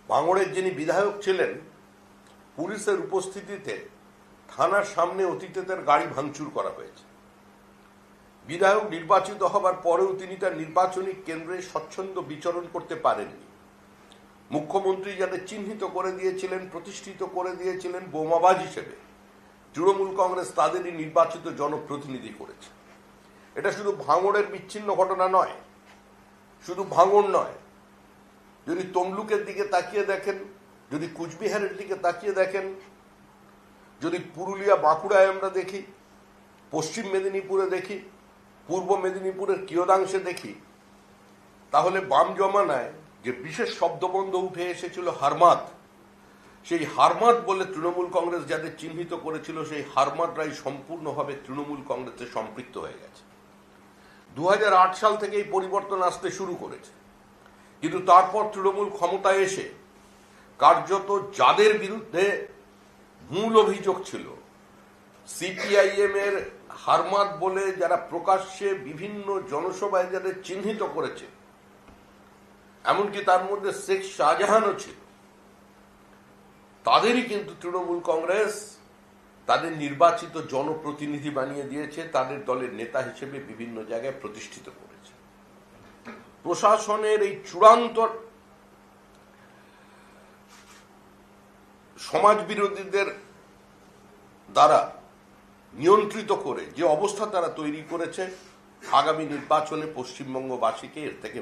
ভাঙড়ের যিনি বিধায়ক ছিলেন, পুলিশের উপস্থিতিতে থানার সামনে অতীতের গাড়ি ভাঙচুর করা হয়েছে। বিধায়ক নির্বাচিত হবার পরেও তিনি তার নির্বাচনী কেন্দ্রে স্বচ্ছন্দ বিচরণ করতে পারেননি। মুখ্যমন্ত্রী যাদের চিহ্নিত করে দিয়েছিলেন, প্রতিষ্ঠিত করে দিয়েছিলেন বোমাবাজ হিসেবে, তৃণমূল কংগ্রেস তাদেরই নির্বাচিত জনপ্রতিনিধি করেছে। এটা শুধু ভাঙড়ের বিচ্ছিন্ন ঘটনা নয়, শুধু ভাঙড় নয়, যদি তমলুকের দিকে তাকিয়ে দেখেন, যদি কুচবিহারের দিকে তাকিয়ে দেখেন, যদি পুরুলিয়া বাঁকুড়ায় আমরা দেখি, পশ্চিম মেদিনীপুরে দেখি, পূর্ব মেদিনীপুরের কিয়দাংশে দেখি, তাহলে বাম জমানায় যে বিশেষ শব্দবন্ধ উঠে এসেছিল হারমাদ, সেই হারমাদ বলে তৃণমূল কংগ্রেস যাদের চিহ্নিত করেছিল, সেই হারমাদরাই সম্পূর্ণভাবে তৃণমূল কংগ্রেসে সম্পৃক্ত হয়ে গেছে। 2008 সাল থেকে এই পরিবর্তন আসতে শুরু করেছে, কিন্তু তারপর তৃণমূল ক্ষমতায় এসে কার্যত যাদের বিরুদ্ধে মূল অভিযোগ ছিল, সিপিআইএম এর হারমাদ বলে যারা প্রকাশ্যে বিভিন্ন জনসভায় যাদের চিহ্নিত করেছে, এমনকি তার মধ্যে শেখ শাহজাহানও ছিল, তাদেরই কিন্তু তৃণমূল কংগ্রেস তাদের নির্বাচিত জনপ্রতিনিধি বানিয়ে দিয়েছে, তাদের দলের নেতা হিসেবে বিভিন্ন জায়গায় প্রতিষ্ঠিত করেছে। প্রশাসনের এই চূড়ান্ত সমাজ বিরোধীদের দ্বারা নিয়ন্ত্রিত করে যে অবস্থা তারা তৈরি করেছে, আগামী নির্বাচনে পশ্চিমবঙ্গবাসীকে এর থেকে